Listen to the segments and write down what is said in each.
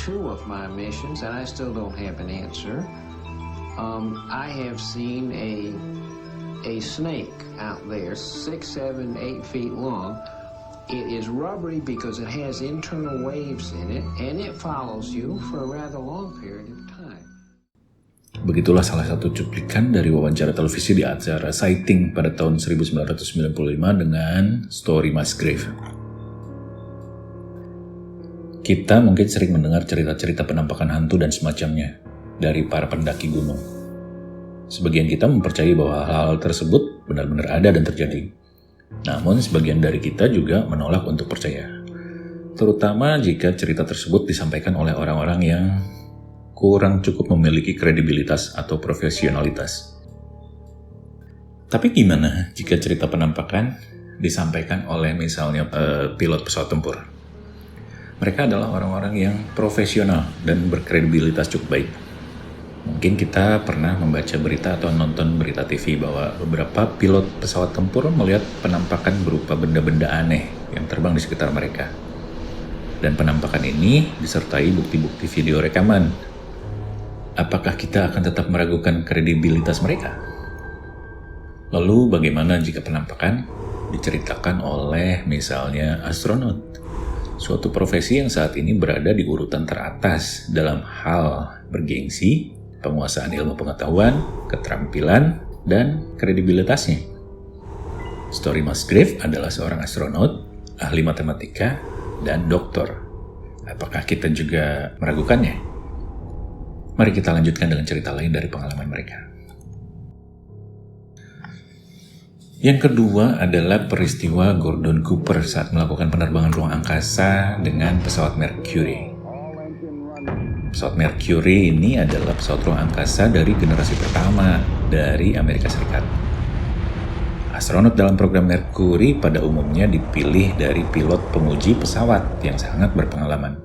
two of my missions, and I still don't have an answer. I have seen a snake out there, 6, 7, 8 feet long. It is rubbery because it has internal waves in it, and it follows you for a rather long period of time. Begitulah salah satu cuplikan dari wawancara televisi di acara Sighting pada tahun 1995 dengan Story Musgrave. Kita mungkin sering mendengar cerita-cerita penampakan hantu dan semacamnya dari para pendaki gunung. Sebagian kita mempercayai bahwa hal-hal tersebut benar-benar ada dan terjadi. Namun sebagian dari kita juga menolak untuk percaya. Terutama jika cerita tersebut disampaikan oleh orang-orang yang kurang cukup memiliki kredibilitas atau profesionalitas. Tapi gimana jika cerita penampakan disampaikan oleh misalnya pilot pesawat tempur? Mereka adalah orang-orang yang profesional dan berkredibilitas cukup baik. Mungkin kita pernah membaca berita atau nonton berita TV bahwa beberapa pilot pesawat tempur melihat penampakan berupa benda-benda aneh yang terbang di sekitar mereka. Dan penampakan ini disertai bukti-bukti video rekaman. Apakah kita akan tetap meragukan kredibilitas mereka? Lalu bagaimana jika penampakan diceritakan oleh misalnya astronot? Suatu profesi yang saat ini berada di urutan teratas dalam hal bergengsi, penguasaan ilmu pengetahuan, keterampilan, dan kredibilitasnya. Story Musgrave adalah seorang astronot, ahli matematika, dan doktor. Apakah kita juga meragukannya? Mari kita lanjutkan dengan cerita lain dari pengalaman mereka. Yang kedua adalah peristiwa Gordon Cooper saat melakukan penerbangan ruang angkasa dengan pesawat Mercury. Pesawat Mercury ini adalah pesawat ruang angkasa dari generasi pertama dari Amerika Serikat. Astronot dalam program Mercury pada umumnya dipilih dari pilot penguji pesawat yang sangat berpengalaman.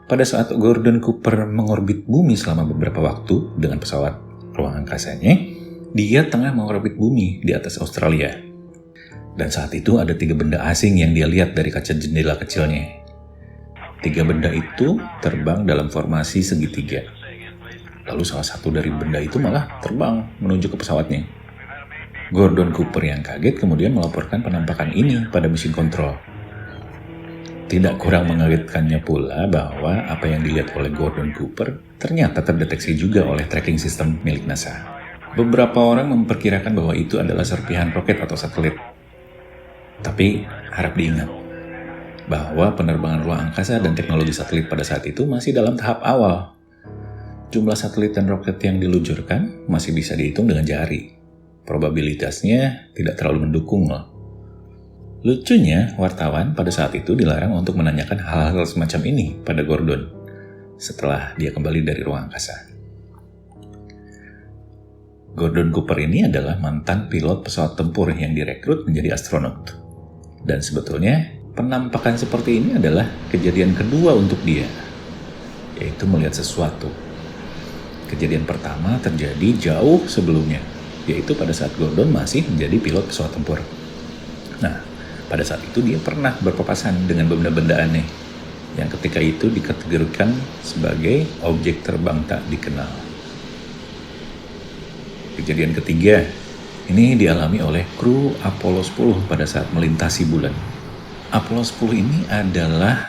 Pada saat Gordon Cooper mengorbit bumi selama beberapa waktu dengan pesawat ruang angkasanya, dia tengah mengorbit bumi di atas Australia. Dan saat itu ada 3 benda asing yang dia lihat dari kaca jendela kecilnya. 3 benda itu terbang dalam formasi segitiga. Lalu salah satu dari benda itu malah terbang menuju ke pesawatnya. Gordon Cooper yang kaget kemudian melaporkan penampakan ini pada mesin kontrol. Tidak kurang mengagetkannya pula bahwa apa yang dilihat oleh Gordon Cooper ternyata terdeteksi juga oleh tracking system milik NASA. Beberapa orang memperkirakan bahwa itu adalah serpihan roket atau satelit. Tapi harap diingat bahwa penerbangan ruang angkasa dan teknologi satelit pada saat itu masih dalam tahap awal. Jumlah satelit dan roket yang diluncurkan masih bisa dihitung dengan jari. Probabilitasnya tidak terlalu mendukung loh. Lucunya, wartawan pada saat itu dilarang untuk menanyakan hal-hal semacam ini pada Gordon setelah dia kembali dari ruang angkasa. Gordon Cooper ini adalah mantan pilot pesawat tempur yang direkrut menjadi astronot. Dan sebetulnya penampakan seperti ini adalah kejadian kedua untuk dia, yaitu melihat sesuatu. Kejadian pertama terjadi jauh sebelumnya, yaitu pada saat Gordon masih menjadi pilot pesawat tempur. Nah, pada saat itu dia pernah berpapasan dengan benda-benda aneh, yang ketika itu dikategorikan sebagai objek terbang tak dikenal. Kejadian ketiga, ini dialami oleh kru Apollo 10 pada saat melintasi bulan. Apollo 10 ini adalah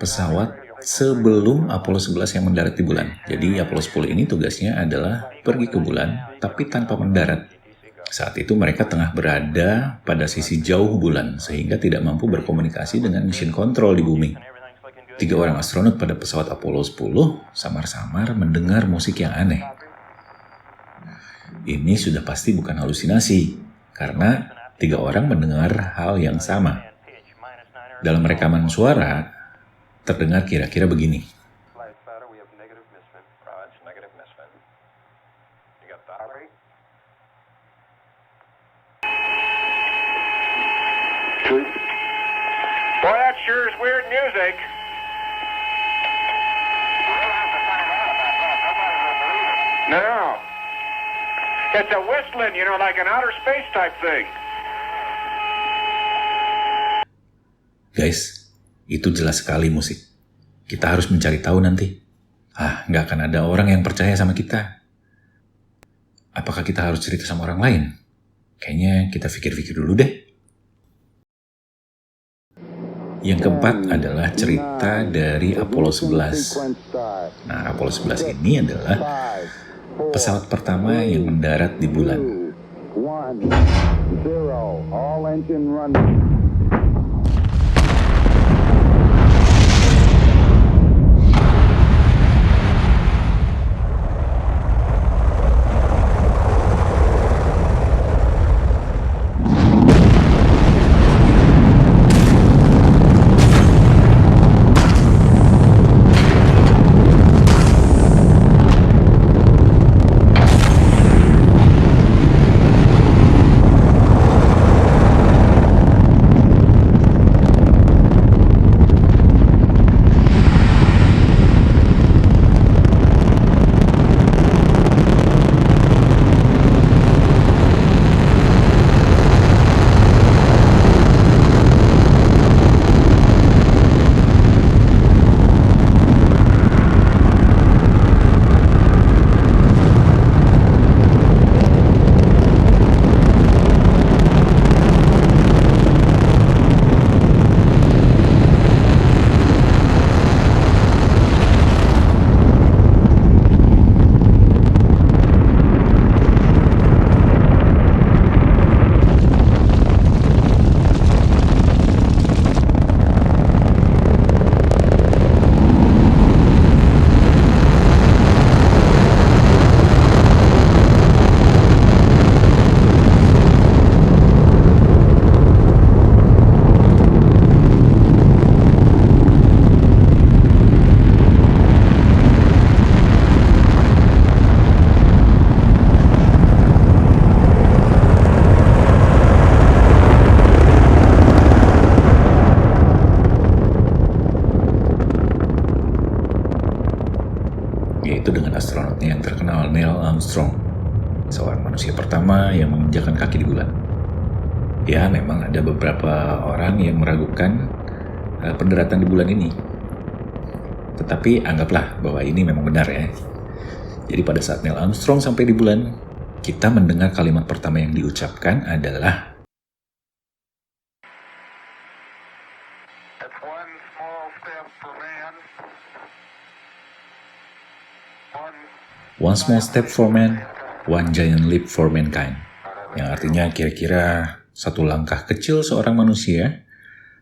pesawat sebelum Apollo 11 yang mendarat di bulan. Jadi Apollo 10 ini tugasnya adalah pergi ke bulan tapi tanpa mendarat. Saat itu mereka tengah berada pada sisi jauh bulan sehingga tidak mampu berkomunikasi dengan mesin kontrol di bumi. 3 orang astronot pada pesawat Apollo 10 samar-samar mendengar musik yang aneh. Ini sudah pasti bukan halusinasi karena 3 orang mendengar hal yang sama. Dalam rekaman suara, terdengar kira-kira begini. Boy, that sure is weird music. No. It's a whistling, you know, like an outer space type thing. Guys, itu jelas sekali musik. Kita harus mencari tahu nanti. Nggak akan ada orang yang percaya sama kita. Apakah kita harus cerita sama orang lain? Kayaknya kita pikir-pikir dulu deh. Yang keempat adalah cerita dari Apollo 11. Nah, Apollo 11 ini adalah pesawat pertama yang mendarat di bulan. 1, 0, all engine running. Yaitu dengan astronotnya yang terkenal, Neil Armstrong, seorang manusia pertama yang menginjakkan kaki di bulan. Ya, memang ada beberapa orang yang meragukan pendaratan di bulan ini. Tetapi anggaplah bahwa ini memang benar ya. Jadi pada saat Neil Armstrong sampai di bulan, kita mendengar kalimat pertama yang diucapkan adalah That's one small step for man, One small step for man, one giant leap for mankind. Yang artinya kira-kira satu langkah kecil seorang manusia,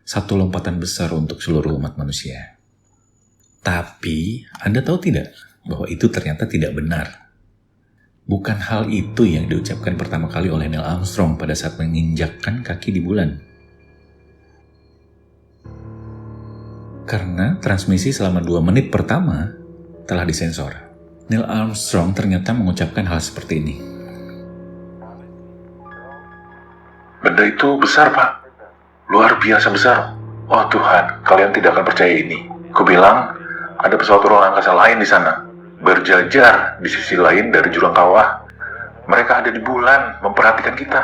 satu lompatan besar untuk seluruh umat manusia. Tapi, Anda tahu tidak bahwa itu ternyata tidak benar? Bukan hal itu yang diucapkan pertama kali oleh Neil Armstrong pada saat menginjakkan kaki di bulan. Karena transmisi selama 2 menit pertama telah disensor. Neil Armstrong ternyata mengucapkan hal seperti ini. Benda itu besar, Pak. Luar biasa besar. Oh Tuhan, kalian tidak akan percaya ini. Kubilang, ada pesawat ruang angkasa lain di sana. Berjajar di sisi lain dari jurang kawah. Mereka ada di bulan, memperhatikan kita.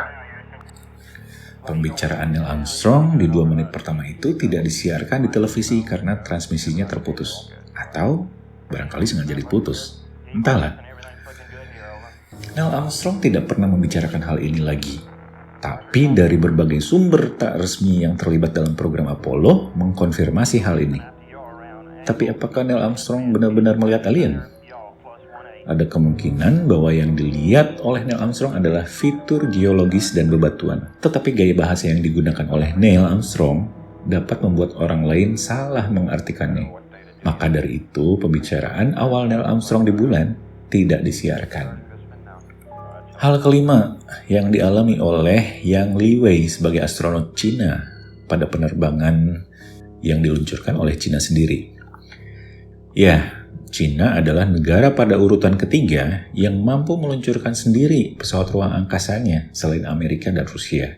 Pembicaraan Neil Armstrong di 2 menit pertama itu tidak disiarkan di televisi karena transmisinya terputus. Atau barangkali sengaja diputus. Entahlah. Neil Armstrong tidak pernah membicarakan hal ini lagi. Tapi dari berbagai sumber tak resmi yang terlibat dalam program Apollo mengkonfirmasi hal ini. Tapi apakah Neil Armstrong benar-benar melihat alien? Ada kemungkinan bahwa yang dilihat oleh Neil Armstrong adalah fitur geologis dan bebatuan. Tetapi gaya bahasa yang digunakan oleh Neil Armstrong dapat membuat orang lain salah mengartikannya. Maka dari itu, pembicaraan awal Neil Armstrong di bulan tidak disiarkan. Hal kelima yang dialami oleh Yang Liwei sebagai astronot Cina pada penerbangan yang diluncurkan oleh Cina sendiri. Ya, Cina adalah negara pada urutan ketiga yang mampu meluncurkan sendiri pesawat ruang angkasanya selain Amerika dan Rusia.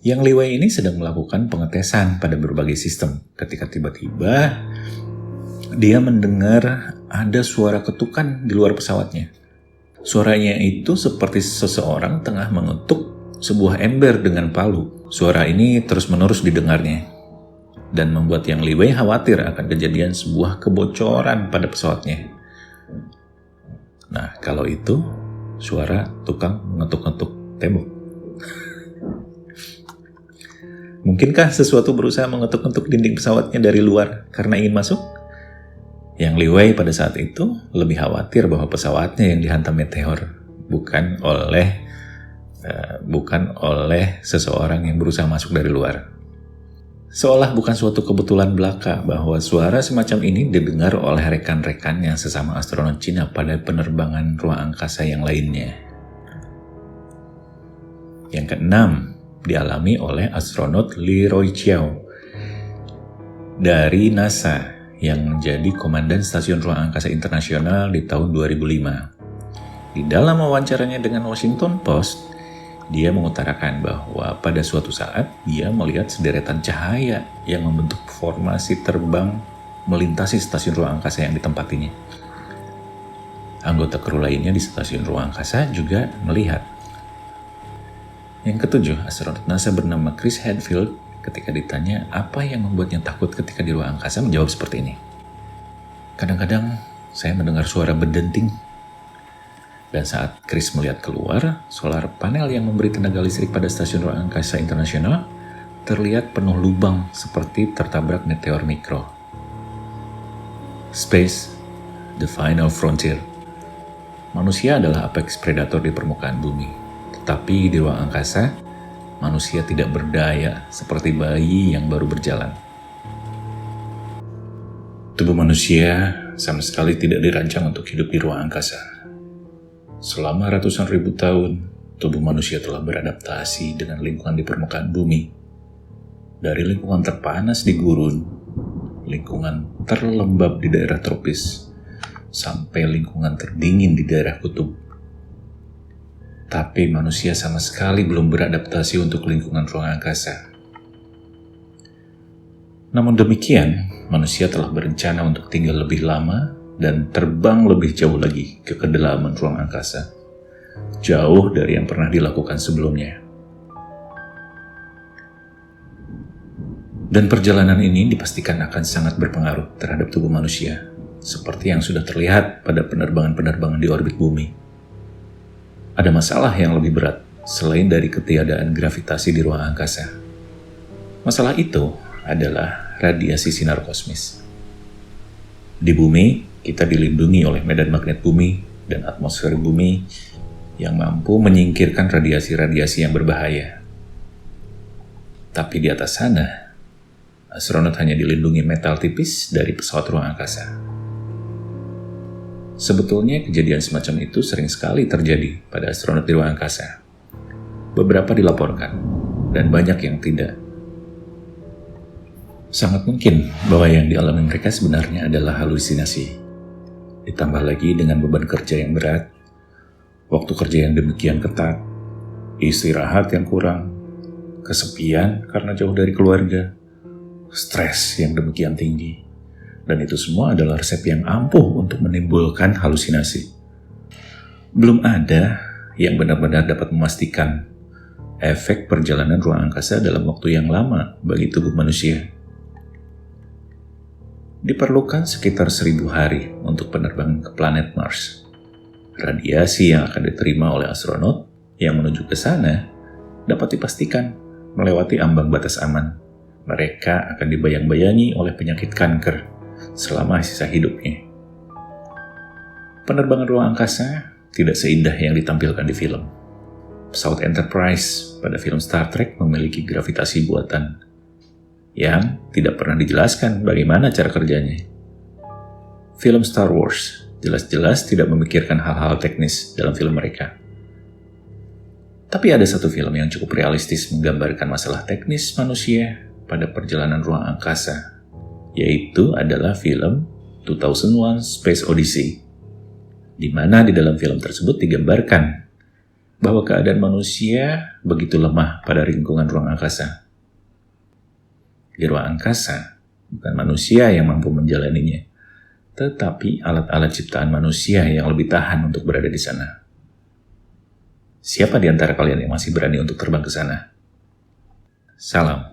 Yang Liwei ini sedang melakukan pengetesan pada berbagai sistem ketika tiba-tiba dia mendengar ada suara ketukan di luar pesawatnya. Suaranya itu seperti seseorang tengah mengetuk sebuah ember dengan palu. Suara ini terus-menerus didengarnya. dan membuat Yang Li Wei khawatir akan kejadian sebuah kebocoran pada pesawatnya. Nah, kalau itu suara tukang mengetuk-ngetuk tembok. Mungkinkah sesuatu berusaha mengetuk-ngetuk dinding pesawatnya dari luar karena ingin masuk? Yang Li Wei pada saat itu lebih khawatir bahwa pesawatnya yang dihantam meteor, bukan oleh seseorang yang berusaha masuk dari luar. Seolah bukan suatu kebetulan belaka bahwa suara semacam ini didengar oleh rekan-rekan yang sesama astronot Cina pada penerbangan ruang angkasa yang lainnya. Yang keenam, dialami oleh astronot Li Roiqiao dari NASA yang menjadi komandan Stasiun Ruang Angkasa Internasional di tahun 2005. Di dalam wawancaranya dengan Washington Post, dia mengutarakan bahwa pada suatu saat dia melihat sederetan cahaya yang membentuk formasi terbang melintasi stasiun ruang angkasa yang ditempatinya. Anggota kru lainnya di stasiun ruang angkasa juga melihat. Yang ketujuh, astronot NASA bernama Chris Hadfield ketika ditanya apa yang membuatnya takut ketika di ruang angkasa menjawab seperti ini. Kadang-kadang saya mendengar suara berdenting. Dan saat Chris melihat keluar, solar panel yang memberi tenaga listrik pada Stasiun Ruang Angkasa Internasional terlihat penuh lubang seperti tertabrak meteor mikro. Space, the final frontier. Manusia adalah apex predator di permukaan bumi. Tetapi di ruang angkasa, manusia tidak berdaya seperti bayi yang baru berjalan. Tubuh manusia sama sekali tidak dirancang untuk hidup di ruang angkasa. Selama ratusan ribu tahun, tubuh manusia telah beradaptasi dengan lingkungan di permukaan bumi. Dari lingkungan terpanas di gurun, lingkungan terlembab di daerah tropis, sampai lingkungan terdingin di daerah kutub. Tapi manusia sama sekali belum beradaptasi untuk lingkungan ruang angkasa. Namun demikian, manusia telah berencana untuk tinggal lebih lama dan terbang lebih jauh lagi ke kedalaman ruang angkasa, jauh dari yang pernah dilakukan sebelumnya. Dan perjalanan ini dipastikan akan sangat berpengaruh terhadap tubuh manusia, seperti yang sudah terlihat pada penerbangan-penerbangan di orbit bumi. Ada masalah yang lebih berat selain dari ketiadaan gravitasi di ruang angkasa. Masalah itu adalah radiasi sinar kosmis. Di bumi, kita dilindungi oleh medan magnet bumi dan atmosfer bumi yang mampu menyingkirkan radiasi-radiasi yang berbahaya. Tapi di atas sana, astronot hanya dilindungi metal tipis dari pesawat ruang angkasa. Sebetulnya kejadian semacam itu sering sekali terjadi pada astronot di ruang angkasa. Beberapa dilaporkan, dan banyak yang tidak. Sangat mungkin bahwa yang dialami mereka sebenarnya adalah halusinasi. Ditambah lagi dengan beban kerja yang berat, waktu kerja yang demikian ketat, istirahat yang kurang, kesepian karena jauh dari keluarga, stres yang demikian tinggi. Dan itu semua adalah resep yang ampuh untuk menimbulkan halusinasi. Belum ada yang benar-benar dapat memastikan efek perjalanan ruang angkasa dalam waktu yang lama bagi tubuh manusia. Diperlukan sekitar 1000 hari untuk penerbangan ke planet Mars. Radiasi yang akan diterima oleh astronot yang menuju ke sana dapat dipastikan melewati ambang batas aman. Mereka akan dibayang-bayangi oleh penyakit kanker selama sisa hidupnya. Penerbangan ruang angkasa tidak seindah yang ditampilkan di film. Pesawat Enterprise pada film Star Trek memiliki gravitasi buatan yang tidak pernah dijelaskan bagaimana cara kerjanya. Film Star Wars jelas-jelas tidak memikirkan hal-hal teknis dalam film mereka. Tapi ada satu film yang cukup realistis menggambarkan masalah teknis manusia pada perjalanan ruang angkasa, yaitu adalah film 2001 Space Odyssey, di mana di dalam film tersebut digambarkan bahwa keadaan manusia begitu lemah pada lingkungan ruang angkasa. Di ruang angkasa, bukan manusia yang mampu menjalaninya, tetapi alat-alat ciptaan manusia yang lebih tahan untuk berada di sana. Siapa di antara kalian yang masih berani untuk terbang ke sana? Salam.